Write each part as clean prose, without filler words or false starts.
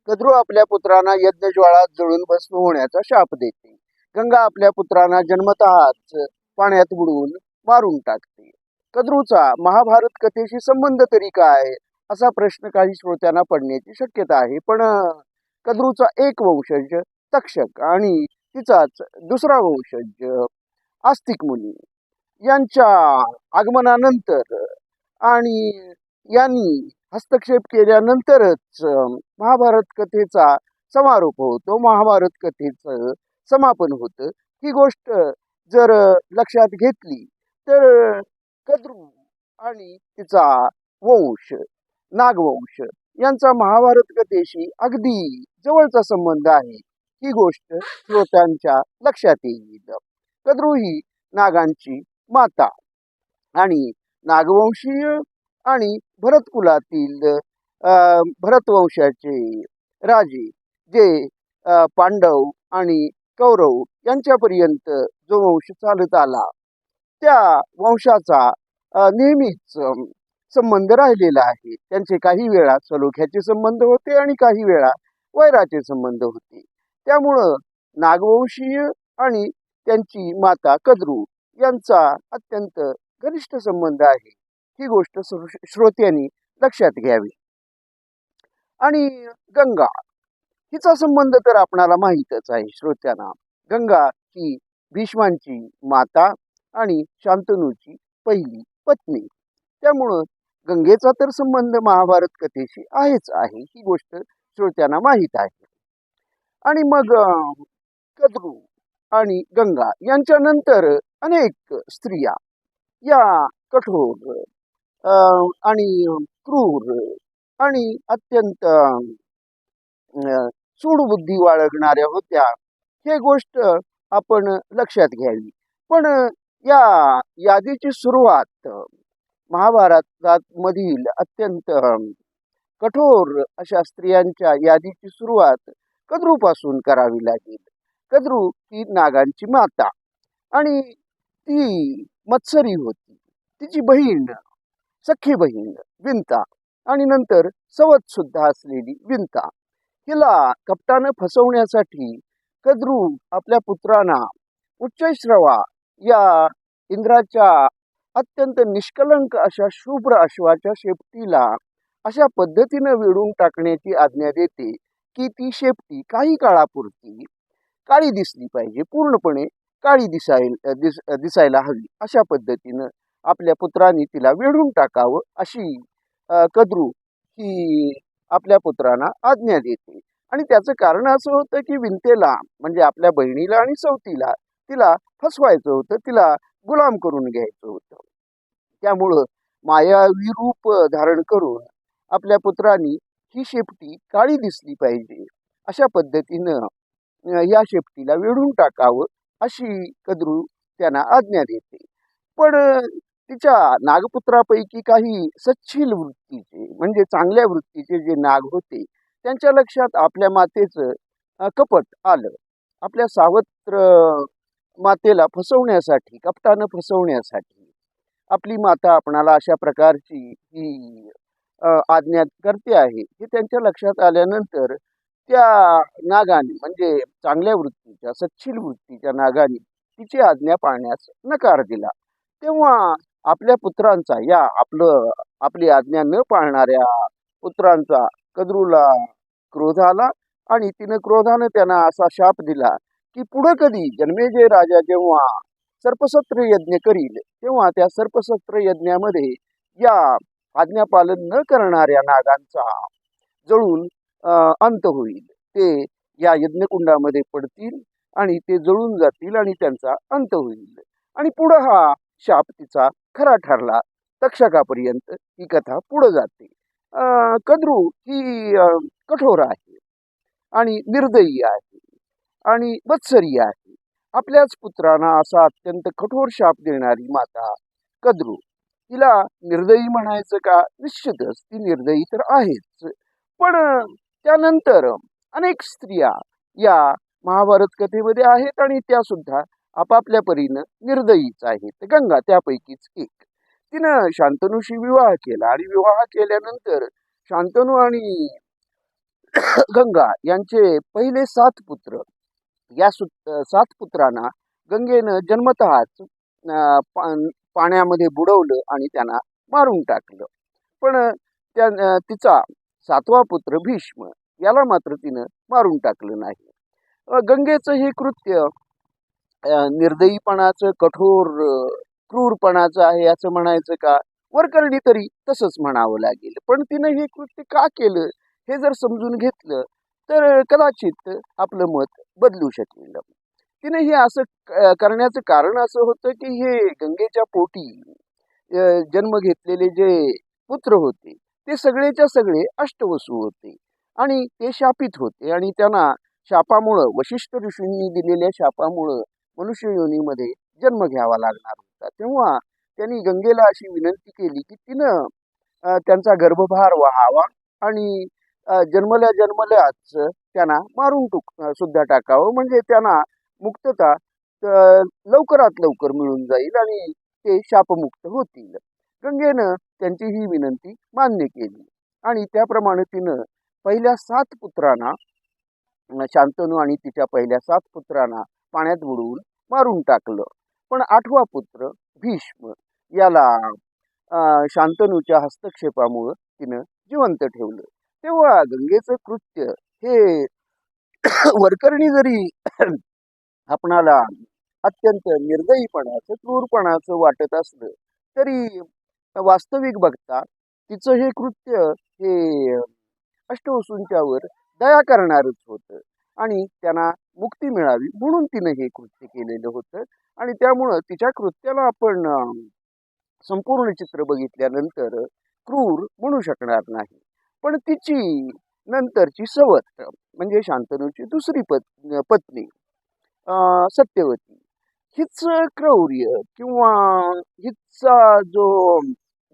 कद्रू आपल्या पुत्रांना यज्ञज्वाळात जळून भस्म होण्याचा शाप देते. गंगा आपल्या पुत्रांना जन्मतःच पाण्यात बुडवून मारून टाकते. कद्रूचा महाभारत कथेशी संबंध तरी काय, असा प्रश्न काही श्रोत्यांना पडण्याची शक्यता आहे. पण कद्रूचा एक वंशज तक्षक आणि तिचाच दुसरा वंशज आस्तिक मुनी यांच्या आगमनानंतर आणि यांनी हस्तक्षेप केल्यानंतरच महाभारत कथेचा समारोप होतो, महाभारत कथेचं समापन होतं. ही गोष्ट जर लक्षात घेतली तर कद्रू आणि तिचा वंश नागवंश यांचा महाभारत कथेशी अगदी जवळचा संबंध आहे, ही गोष्ट श्रोत्यांच्या लक्षात येईल. कद्रू ही नागांची माता आणि नागवंशीय आणि भरत कुलातील भरतवंशाचे राजे जे पांडव आणि कौरव यांच्यापर्यंत जो वंश चालत आला त्या वंशाचा नेहमीच संबंध राहिलेला आहे. त्यांचे काही वेळा सलोख्याचे संबंध होते आणि काही वेळा वैराचे संबंध होते. त्यामुळं नागवंशीय आणि त्यांची माता कद्रू यांचा अत्यंत घनिष्ठ संबंध आहे, ही गोष्ट श्रोत्यांनी लक्षात घ्यावी. आणि गंगा हिचा संबंध तर आपणाला माहीतच आहे श्रोत्यांना. गंगा ही भीष्मांची माता आणि शांतनूची पहिली पत्नी. त्यामुळं गंगेचा तर संबंध महाभारत कथेशी आहेच आहे, ही गोष्ट श्रोत्यांना माहीत आहे. आणि मग कद्रू आणि गंगा यांच्यानंतर अनेक स्त्रिया या कठोर आणि क्रूर आणि अत्यंत सूडबुद्धी बाळगणाऱ्या होत्या, हे गोष्ट आपण लक्षात घ्यावी. पण या यादीची सुरुवात महाभारतात मधील अत्यंत कठोर अशा स्त्रियांच्या यादीची सुरुवात कद्रूपासून करावी लागेल. कद्रू ही नागांची माता आणि ती मत्सरी होती. तिची बहीण सख्खी बहीण विंता आणि नंतर सवत सुद्धा असलेली विंता, हिला कपटानं फसवण्यासाठी कद्रू आपल्या पुत्रांना उच्चैश्रवा या इंद्राच्या अत्यंत निष्कलंक अशा शुभ्र अश्वाच्या शेपटीला अशा पद्धतीनं वेढून टाकण्याची आज्ञा देते की ती शेपटी काही काळापुरती काळी दिसली पाहिजे, पूर्णपणे काळी दिसायला हवी, अशा पद्धतीनं आपल्या पुत्रांनी तिला वेढून टाकावं अशी कद्रू ही आपल्या पुत्रांना आज्ञा देते. आणि त्याचं कारण असं होतं की विंतेला म्हणजे आपल्या बहिणीला आणि सवतीला तिला फसवायचं होतं, तिला गुलाम करून घ्यायचं होतं. त्यामुळं मायावी रूप धारण करून आपल्या पुत्रांनी ही शेपटी काळी दिसली पाहिजे अशा पद्धतीनं या शेपटीला वेढून टाकावं अशी कद्रू त्यांना आज्ञा देते. पण तिच्या नागपुत्रापैकी काही सच्छील वृत्तीचे म्हणजे चांगल्या वृत्तीचे जे नाग होते त्यांच्या लक्षात आपल्या मातेचं कपट आलं. आपल्या सावत्र मातेला फसवण्यासाठी, कपटानं फसवण्यासाठी आपली माता आपणाला अशा प्रकारची ही आज्ञा करते आहे हे त्यांच्या लक्षात आल्यानंतर त्या नागाने म्हणजे चांगल्या वृत्तीच्या सच्छील वृत्तीच्या नागाने तिची आज्ञा पाळण्यास नकार दिला. तेव्हा आपल्या पुत्रांचा आपली आज्ञा न पाळणाऱ्या पुत्रांचा कद्रूला क्रोध आला आणि तिनं क्रोधानं त्यांना असा शाप दिला की पुढं कधी जन्मेजय राजा जेव्हा सर्पसत्र यज्ञ करील तेव्हा त्या सर्पसत्र यज्ञामध्ये या आज्ञापालन न करणाऱ्या नागांचा जळून अंत होईल. ते या यज्ञकुंडामध्ये पडतील आणि ते जळून जातील आणि त्यांचा अंत होईल. आणि पुढं हा शाप तिचा खरा ठरला. तक्षकापर्यंत ही कथा पुढे जाते. कद्रू ही कठोर आहे आणि निर्दयी आहे आणि मत्सरी आहे. आपल्याच पुत्रांना असा अत्यंत कठोर शाप देणारी माता कद्रू, तिला निर्दयी म्हणायचं का? निश्चितच ती निर्दयी तर आहेच. पण त्यानंतर अनेक स्त्रिया या महाभारत कथेमध्ये आहेत आणि त्या सुद्धा आपापल्या परीनं निर्दयीच आहेत. गंगा त्यापैकीच एक. तिनं शांतनूशी विवाह केला आणि विवाह केल्यानंतर शांतनू आणि गंगा यांचे पहिले 7 पुत्र. या 7 पुत्रांना गंगेनं जन्मतःच पाण्यामध्ये बुडवलं आणि त्यांना मारून टाकलं. पण तिचा 7वा पुत्र भीष्म याला मात्र तिनं मारून टाकलं नाही. गंगेचं हे कृत्य निर्दयीपणाचं, कठोर क्रूरपणाचं आहे असं म्हणायचं का? वरकरणी तरी तसंच म्हणावं लागेल. पण तिनं हे कृत्य का केलं हे जर समजून घेतलं तर कदाचित आपलं मत बदलू शकेल. तिने हे असं करण्याचं कारण असं होतं की हे गंगेच्या पोटी जन्म घेतलेले जे पुत्र होते ते सगळेच्या सगळे अष्टवसू होते आणि ते शापित होते आणि त्यांना शापामुळं, वशिष्ठ ऋषींनी दिलेल्या शापामुळं मनुष्य योनीमध्ये जन्म घ्यावा लागणार होता. तेव्हा त्यांनी गंगेला अशी विनंती केली की तिनं त्यांचा गर्भभार वहावा आणि जन्मल्या जन्मल्याच त्यांना मारून सुद्धा टाकावं, म्हणजे त्यांना मुक्तता लवकरात लवकर मिळून जाईल आणि ते शापमुक्त होतील. गंगेनं त्यांची ही विनंती मान्य केली आणि त्याप्रमाणे तिनं पहिल्या 7 पुत्रांना, शांतनू आणि तिच्या पहिल्या 7 पुत्रांना पाण्यात बुडवून मारून टाकलं. पण 8वा पुत्र भीष्म याला शांतनूच्या हस्तक्षेपामुळं तिनं जिवंत ठेवलं. तेव्हा गंगेचं कृत्य हे वरकरणी जरी आपणाला अत्यंत निर्दयीपणाचं, क्रूरपणाचं वाटत असलं तरी वास्तविक बघता तिचं हे कृत्य हे अष्टवसूंच्यावर दया करणारच होतं आणि त्यांना मुक्ती मिळावी म्हणून तिनं हे कृत्य केलेलं होतं. आणि त्यामुळं तिच्या कृत्याला आपण संपूर्ण चित्र बघितल्यानंतर क्रूर म्हणू शकणार नाही. पण तिची नंतरची सवत म्हणजे शांतनूची दुसरी पत्नी सत्यवती, हिच क्रौर्य किंवा हिचा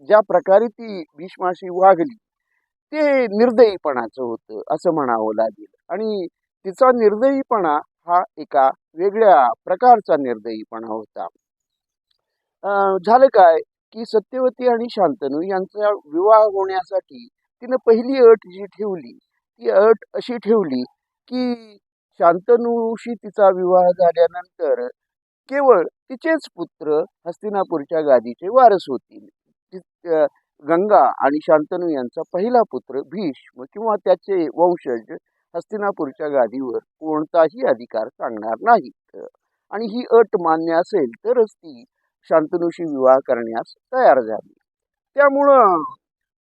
ज्या प्रकारे ती भीष्माशी वागली ते निर्दयीपणाचं होतं असं म्हणावं लागेल. आणि तिचा निर्दयीपणा हा एका वेगळ्या प्रकारचा निर्दयीपणा होता. झालं काय की सत्यवती आणि शांतनू यांचा विवाह होण्यासाठी तिनं पहिली अट जी ठेवली ती अट अशी ठेवली की शांतनूशी तिचा विवाह झाल्यानंतर केवळ तिचेच पुत्र हस्तिनापूरच्या गादीचे वारस होतील. गंगा आणि शांतनू यांचा पहिला पुत्र भीष्म किंवा त्याचे वंशज हस्तिनापूरच्या गादीवर कोणताही अधिकार सांगणार नाहीत. आणि ही अट मान्य असेल तरच ती शांतनूशी विवाह करण्यास तयार झाली. त्यामुळं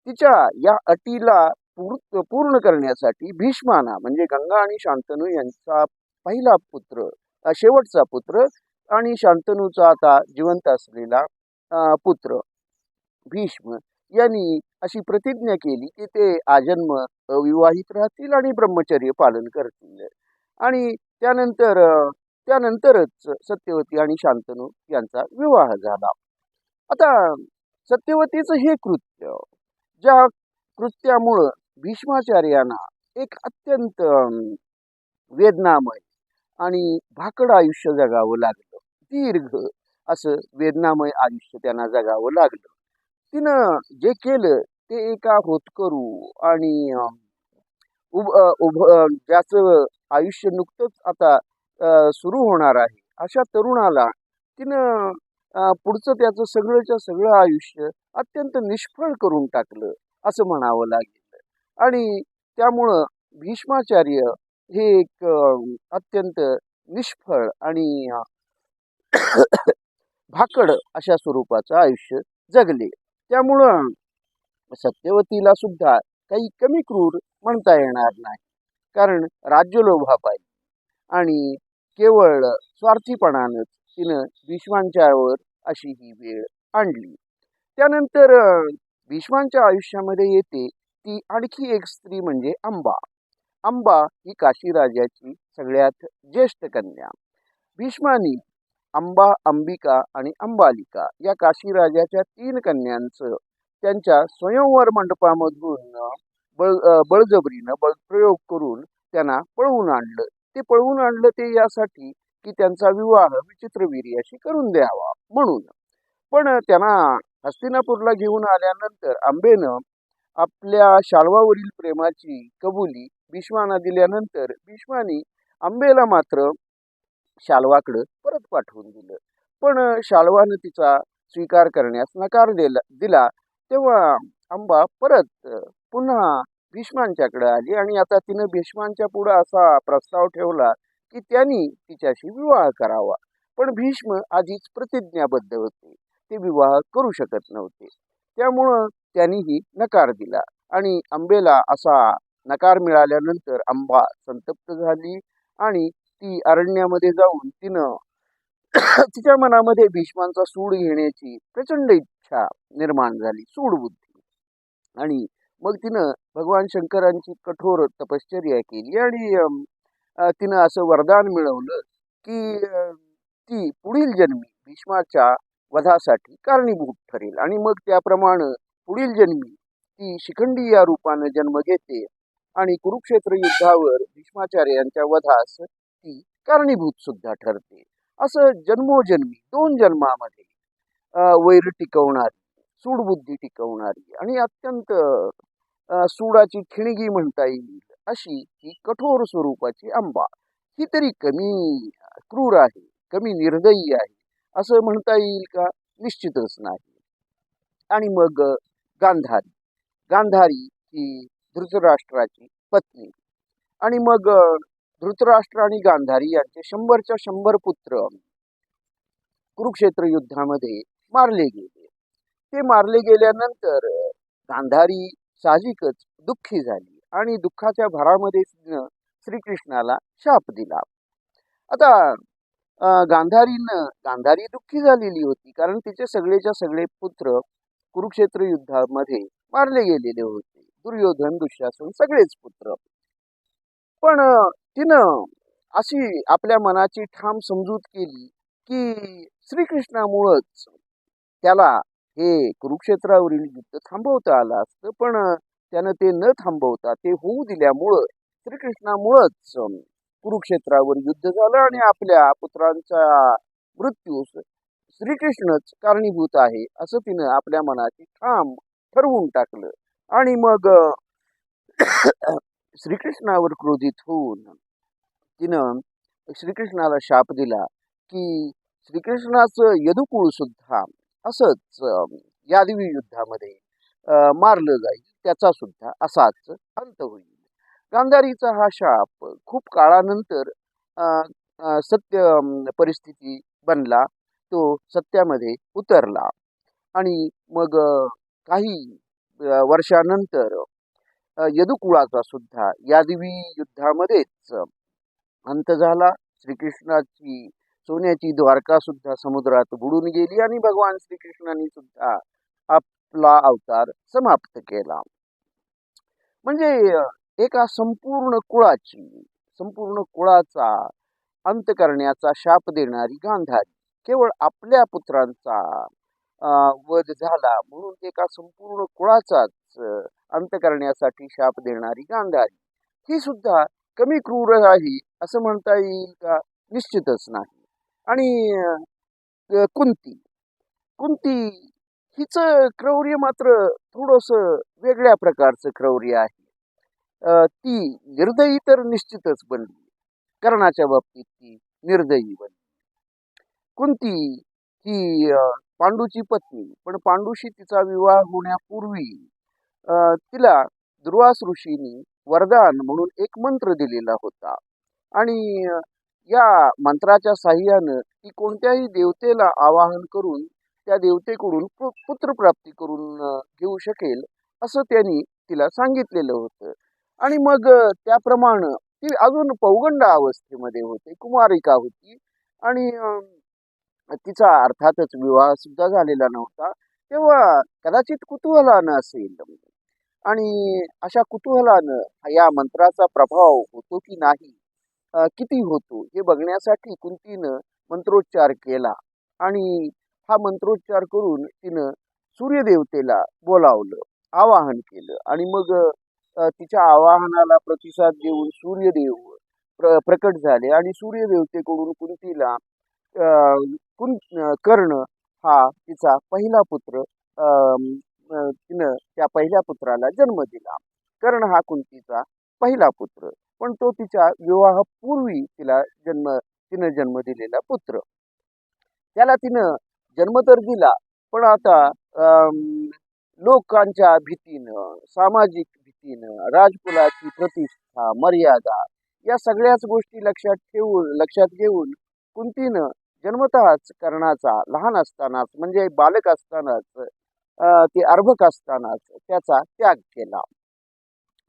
तिच्या या अटीला पूर्ण करण्यासाठी भीष्माना म्हणजे गंगा आणि शांतनू यांचा पहिला पुत्र, शेवटचा पुत्र आणि शांतनूचा आता जिवंत असलेला पुत्र भीष्म यांनी अशी प्रतिज्ञा केली की ते आजन्म अविवाहित राहतील आणि ब्रह्मचर्य पालन करतील. आणि त्यानंतरच सत्यवती आणि शांतनू यांचा विवाह झाला. आता सत्यवतीचं हे कृत्य, ज्या कृत्यामुळं भीष्माचार्यांना एक अत्यंत वेदनामय आणि भाकड आयुष्य जगावं लागलं. दीर्घ असं वेदनामय आयुष्य त्यांना जगावं लागलं. तिनं जे केलं ते एका होतकरू आणि ज्याचं आयुष्य नुकतंच आता सुरू होणार आहे अशा तरुणाला तिनं पुढचं त्याचं सगळंच्या सगळं आयुष्य अत्यंत निष्फळ करून टाकलं असं म्हणावं लागेल. आणि त्यामुळं भीष्माचार्य हे एक अत्यंत निष्फळ आणि भाकड अशा स्वरूपाचं आयुष्य जगले. त्यामुळं सत्यवतीला सुद्धा काही कमी क्रूर म्हणता येणार नाही, कारण राज्यलोभापायी आणि केवळ स्वार्थीपणानंच तिनं भीष्मांच्यावर अशी ही वेळ आणली. त्यानंतर भीष्मांच्या आयुष्यामध्ये येते ती आणखी एक स्त्री म्हणजे अंबा. अंबा ही काशी राजाची सगळ्यात ज्येष्ठ कन्या. भीष्मानी अंबा, अंबिका आणि अंबालिका या काशी राजाच्या 3 कन्यांचं त्यांच्या स्वयंवर मंडपामधून बळजबरीनं बळप्रयोग करून त्यांना पळवून आणलं. ते पळवून आणलं ते यासाठी की त्यांचा विवाह विचित्रवीर्याशी करून द्यावा म्हणून. पण त्यांना हस्तिनापूरला घेऊन आल्यानंतर अंबेनं आपल्या शाल्वावरील प्रेमाची कबुली भीष्मांना दिल्यानंतर भीष्मानी अंबेला मात्र शाल्वाकडे परत पाठवून दिलं. पण शाल्वानं तिचा स्वीकार करण्यास नकार दिला. तेव्हा अंबा परत पुन्हा भीष्मांच्याकडे आली आणि आता तिनं भीष्मांच्या पुढे असा प्रस्ताव ठेवला की त्यांनी तिच्याशी विवाह करावा. पण भीष्म आधीच प्रतिज्ञाबद्ध होते, ते विवाह करू शकत नव्हते. त्यामुळं त्यांनीही नकार दिला आणि अंबेला असा नकार मिळाल्यानंतर अंबा संतप्त झाली आणि ती अरण्यामध्ये जाऊन तिनं तिच्या मनामध्ये भीष्मांचा सूड घेण्याची प्रचंड इच्छा निर्माण झाली, सूड बुद्धी. आणि मग तिनं भगवान शंकरांची कठोर तपश्चर्या केली आणि तिनं असं वरदान मिळवलं की ती पुढील जन्मी भीष्माच्या वधासाठी कारणीभूत ठरेल. आणि मग त्याप्रमाणे पुढील जन्मी ती शिखंडी या रूपाने जन्म घेते आणि कुरुक्षेत्र युद्धावर भीष्माचार्यांच्या वधास ती कारणीभूत सुद्धा ठरते. असं जन्मोजन्मी 2 जन्मामध्ये वैर टिकवणारी, सूडबुद्धी टिकवणारी आणि अत्यंत सूडाची ठिणगी म्हणता येईल अशी ही कठोर स्वरूपाची अंबा, ही तरी कमी क्रूर आहे, कमी निर्दयी आहे असं म्हणता येईल का? निश्चितच नाही. आणि मग गांधारी, गांधारी ही धृतराष्ट्राची पत्नी. आणि मग धृतराष्ट्र आणि गांधारी यांचे 100च्या 100 पुत्र कुरुक्षेत्र युद्धामध्ये मारले गेले. ते मारले गेल्यानंतर गांधारी साहजिकच दुःखी झाली आणि दुःखाच्या भरामध्ये तिनं श्रीकृष्णाला शाप दिला. आता गांधारी दुःखी झालेली होती, कारण तिचे सगळेच्या सगळे पुत्र कुरुक्षेत्र युद्धामध्ये मारले गेलेले होते. दुर्योधन, दुःशासन सगळेच पुत्र. पण तिनं अशी आपल्या मनाची ठाम समजूत केली की श्रीकृष्णामुळंच त्याला हे कुरुक्षेत्रावरील युद्ध थांबवता आलं असतं. पण त्यानं ते न थांबवता ते होऊ दिल्यामुळं श्रीकृष्णामुळंच कुरुक्षेत्रावर युद्ध झालं आणि आपल्या पुत्रांचा मृत्यूस श्रीकृष्णच कारणीभूत आहे असं तिनं आपल्या मनाची ठाम ठरवून टाकलं. आणि मग श्रीकृष्णावर क्रोधित होऊन तिनं श्रीकृष्णाला शाप दिला की श्रीकृष्णाचं यदुकुळ सुद्धा असंच यादवी युद्धामध्ये मारलं जाईल, त्याचा सुद्धा असाच अंत होईल. गांधारीचा हा शाप खूप काळानंतर सत्य परिस्थिती बनला, तो सत्यामध्ये उतरला. आणि मग काही वर्षानंतर यदुकुळाचा सुद्धा यादवी युद्धामध्येच अंत झाला. श्रीकृष्णाची सोन्याची द्वारका सुद्धा समुद्रात बुडून गेली आणि भगवान श्रीकृष्णाने सुद्धा आपला अवतार समाप्त केला. म्हणजे एका संपूर्ण कुळाचा अंत करण्याचा शाप देणारी गांधारी, केवळ आपल्या पुत्रांचा वध झाला म्हणून एका संपूर्ण कुळाचाच अंत करण्यासाठी शाप देणारी गांधारी, ही सुद्धा कमी क्रूर आहे असं म्हणता येईल का? निश्चितच नाही. आणि कुंती हिचं क्रौर्य मात्र थोडस वेगळ्या प्रकारचं क्रौर्य आहे. ती निर्दयी तर निश्चितच बनली, कर्णाच्या बाबतीत ती निर्दयी बनली. कुंती ही पांडूची पत्नी, पण पांडूशी तिचा विवाह होण्यापूर्वी तिला दुर्वास ऋषींनी वरदान म्हणून एक मंत्र दिलेला होता आणि या मंत्राच्या साह्यानं ती कोणत्याही देवतेला आवाहन करून त्या देवतेकडून पुत्रप्राप्ती करून घेऊ शकेल असं त्यांनी तिला सांगितलेलं होतं. आणि मग त्याप्रमाणे ती अजून पौगंड अवस्थेमध्ये होते, कुमारिका होती आणि तिचा अर्थातच विवाह सुद्धा झालेला नव्हता. तेव्हा कदाचित कुतूहलानं असेल आणि अशा कुतूहलानं या मंत्राचा प्रभाव होतो की नाही, किती होतो हे बघण्यासाठी कुंतीनं मंत्रोच्चार केला आणि हा मंत्रोच्चार करून तिनं सूर्यदेवतेला बोलावलं, आवाहन केलं. आणि मग तिच्या आवाहनाला प्रतिसाद देऊन सूर्यदेव प्रकट झाले आणि सूर्यदेवतेकडून कुंतीला कर्ण हा तिचा पहिला पुत्र, तिनं त्या पहिल्या पुत्राला जन्म दिला. कर्ण हा कुंतीचा पहिला पुत्र, पण तो तिच्या विवाहापूर्वी तिनं जन्म दिलेला पुत्र. त्याला तिनं जन्म तर दिला, पण आता अम, लोकांच्या भीतीनं, सामाजिक भीतीनं, राजकुलाची प्रतिष्ठा, मर्यादा या सगळ्याच गोष्टी लक्षात घेऊन कुंतीनं जन्मतःच कर्णाचा लहान असतानाच म्हणजे बालक असतानाच ते अर्भक असतानाच त्याचा त्याग केला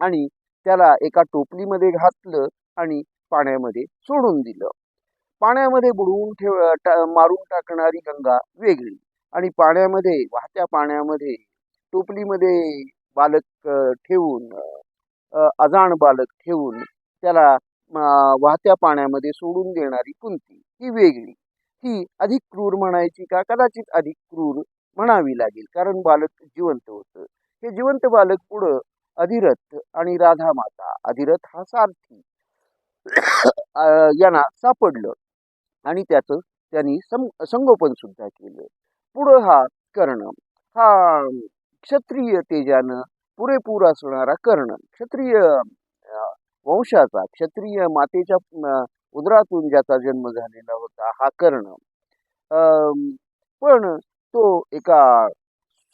आणि त्याला एका टोपलीमध्ये घातलं आणि पाण्यामध्ये सोडून दिलं. पाण्यामध्ये बुडवून मारून टाकणारी गंगा वेगळी आणि वाहत्या पाण्यामध्ये टोपलीमध्ये बालक ठेवून अजाण बालक ठेवून त्याला वाहत्या पाण्यामध्ये सोडून देणारी कुंती ही वेगळी. ही अधिक क्रूर म्हणायची का? कदाचित अधिक क्रूर म्हणावी लागेल, कारण बालक जिवंत होतं. हे जिवंत बालक पुढं अधिरथ आणि राधा माता, अधिरथ हा सारथी यांना सापडलं आणि त्यांनी संगोपन सुद्धा केलं. पुढं हा कर्ण, हा क्षत्रिय तेजानं पुरेपूर असणारा कर्ण, क्षत्रिय वंशाचा, क्षत्रिय मातेच्या उदरातून ज्याचा जन्म झालेला होता हा कर्ण. पण तो एका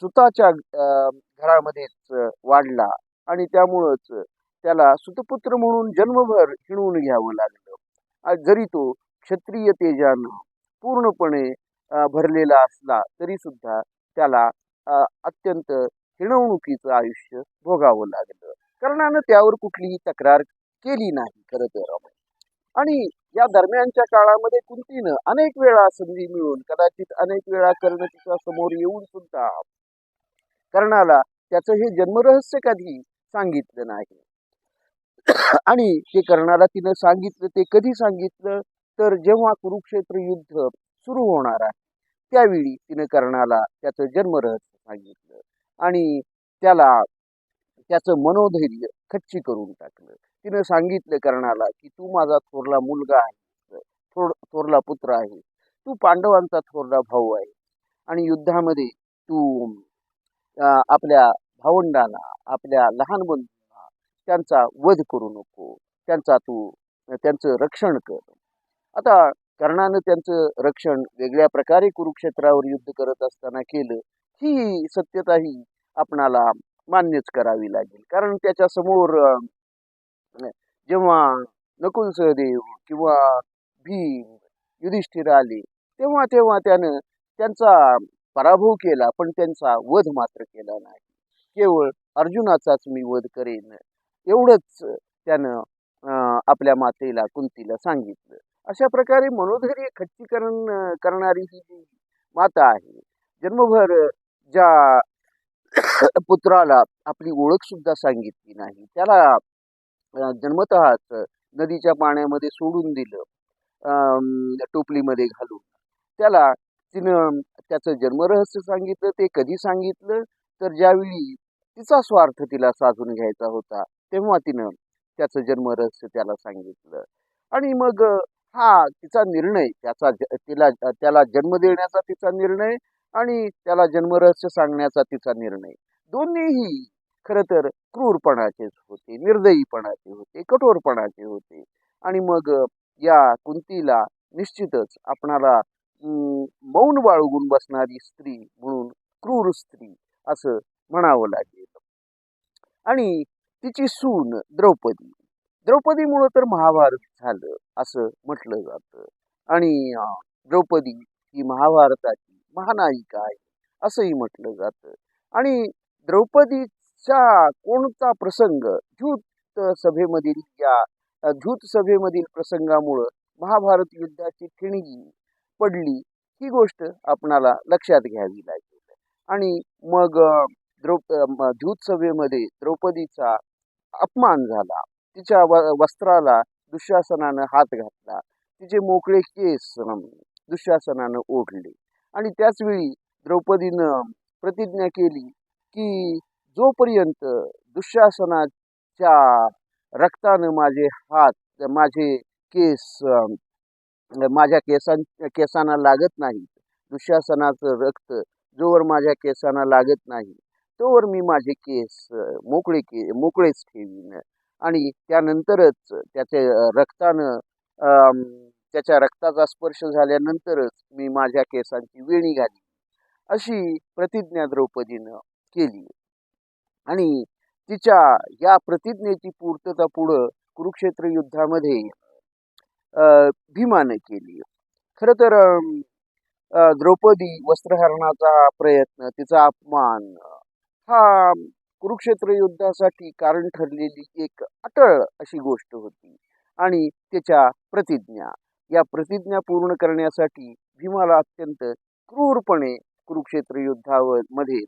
सुताच्या घरामध्येच वाढला आणि त्यामुळंच त्याला सुतपुत्र म्हणून जन्मभर हिणवून घ्यावं लागलं. जरी तो क्षत्रिय तेजानं पूर्णपणे भरलेला असला तरी सुद्धा त्याला अत्यंत हिणवणुकीचं आयुष्य भोगावं लागलं. कर्णानं त्यावर कुठलीही तक्रार केली नाही खरं तर. आणि या दरम्यानच्या काळामध्ये कुंतीनं अनेक वेळा संधी मिळून, कदाचित अनेक वेळा कर्ण तिच्या समोर येऊन सुद्धा कर्णाला त्याचं हे जन्मरहस्य कधी सांगितलं नाही. आणि ते कर्णाला तिनं सांगितलं, ते कधी सांगितलं तर जेव्हा कुरुक्षेत्र युद्ध सुरू होणार आहे त्यावेळी तिनं कर्णाला त्याचं जन्मरहस्य सांगितलं आणि त्याला त्याचं मनोधैर्य खच्ची करून टाकलं. तिनं सांगितलं कर्णाला की तू माझा थोरला मुलगा आहे, थोरला पुत्र आहे, तू पांडवांचा थोरला भाऊ आहे आणि युद्धामध्ये तू आपल्या भावंडांना, आपल्या लहान बंधूंना त्यांचा वध करू नको, त्यांचं रक्षण कर. आता कर्णानं त्यांचं रक्षण वेगळ्या प्रकारे कुरुक्षेत्रावर युद्ध करत असताना केलं, ही सत्यता ही आपणाला मान्यच करावी लागेल. कारण त्याच्या समोर जेव्हा नकुल सहदेव किंवा भीम, युधिष्ठिर आले तेव्हा तेव्हा त्यानं त्यांचा पराभव केला, पण त्यांचा वध मात्र केला नाही. केवळ अर्जुनाचाच मी वध करेन एवढंच त्यानं आपल्या मातेला कुंतीला सांगितलं. अशा प्रकारे मनोधैर्य खच्चीकरण करणारी ही जी माता आहे, जन्मभर ज्या पुत्राला आपली ओळख सुद्धा सांगितली नाही, त्याला जन्मतःच नदीच्या पाण्यामध्ये सोडून दिलं, टोपलीमध्ये घालून. त्याला तिनं त्याचं जन्मरहस्य सांगितलं. ते कधी सांगितलं तर ज्यावेळी तिचा स्वार्थ तिला साधून घ्यायचा होता तेव्हा तिनं त्याचं जन्मरहस्य त्याला सांगितलं. आणि मग हा तिचा निर्णय, त्याला जन्म देण्याचा तिचा निर्णय आणि त्याला जन्मरहस्य सांगण्याचा तिचा निर्णय, दोन्हीही खरं तर क्रूरपणाचेच होते, निर्दयीपणाचे होते, कठोरपणाचे होते. आणि मग या कुंतीला निश्चितच आपणाला मौन बाळगून बसणारी स्त्री म्हणून क्रूर स्त्री असं म्हणावं लागेल. आणि तिची सून द्रौपदीमुळं तर महाभारत झालं असं म्हटलं जातं. आणि द्रौपदी ही महाभारताची महानायिका आहे असंही म्हटलं जातं. आणि द्रौपदीचा कोणता प्रसंग झूत सभेमधील प्रसंगामुळं महाभारत युद्धाची ठिणगी पडली ही गोष्ट आपणाला लक्षात घ्यावी लागेल. आणि मग झूत सभेमध्ये द्रौपदीचा अपमान झाला, तिच्या वस्त्राला दुःशासनानं हात घातला, तिचे मोकळे केस दुःशासनानं ओढले आणि त्याचवेळी द्रौपदीनं प्रतिज्ञा केली की जोपर्यंत दुःशासनाच्या रक्तानं माझे केस माझ्या केसांना लागत नाही, दुःशासनाचं रक्त जोवर माझ्या केसांना लागत नाही तोवर मी माझे केस मोकळेच ठेवीन. आणि त्यानंतरच रक्तानं अम, त्याच्या रक्ताचा स्पर्श झाल्यानंतरच मी माझ्या केसांची वेणी घातली, अशी प्रतिज्ञा द्रौपदीनं केली. आणि तिच्या या प्रतिज्ञेची पूर्तता पुढं कुरुक्षेत्र युद्धामध्ये भीमाने केली. खरं तर द्रौपदी वस्त्रहरणाचा हा प्रयत्न, तिचा अपमान हा कुरुक्षेत्र युद्धासाठी कारण ठरलेली एक अटळ अशी गोष्ट होती. आणि त्याच्या प्रतिज्ञा, या प्रतिज्ञा पूर्ण करण्यासाठी भीमाला अत्यंत क्रूरपणे कुरुक्षेत्र युद्धामध्ये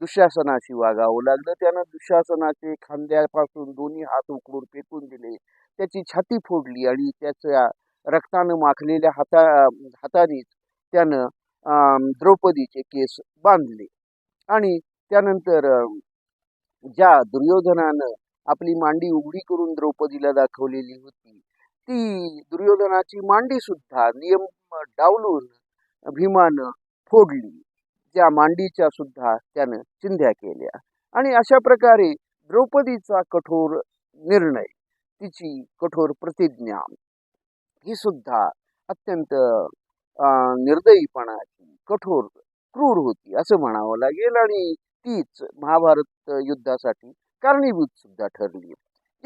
दुःशासनाशी वागावं लागलं. त्यानं दुःशासनाचे खांद्यापासून दोन्ही हात उकडून फेकून दिले, त्याची छाती फोडली आणि त्याच्या रक्तानं माखलेल्या हातानेच त्यानं द्रौपदीचे केस बांधले. आणि त्यानंतर ज्या दुर्योधनानं आपली मांडी उघडी करून द्रौपदीला दाखवलेली होती, ती दुर्योधनाची मांडी सुद्धा नियम डावलून भीमानं फोडली. त्या मांडीच्या सुद्धा त्यानं चिंध्या केल्या. आणि अशा प्रकारे द्रौपदीचा कठोर निर्णय, तिची कठोर प्रतिज्ञा ही सुद्धा अत्यंत निर्दयीपणाची, कठोर, क्रूर होती असं म्हणावं लागेल. आणि तीच महाभारत युद्धासाठी कारणीभूत सुद्धा ठरली.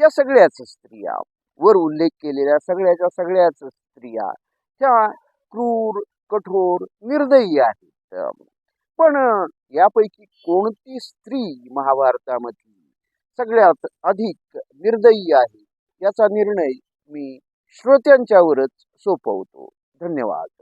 या सगळ्याच स्त्रिया, वर उल्लेख केलेल्या सगळ्याच स्त्रिया त्या क्रूर, कठोर, निर्दयी आहेत. पण यापैकी कोणती स्त्री महाभारतामधली सगळ्यात अधिक निर्दयी आहे, याचा निर्णय मी श्रोत्यांच्यावरच सोपवतो. धन्यवाद.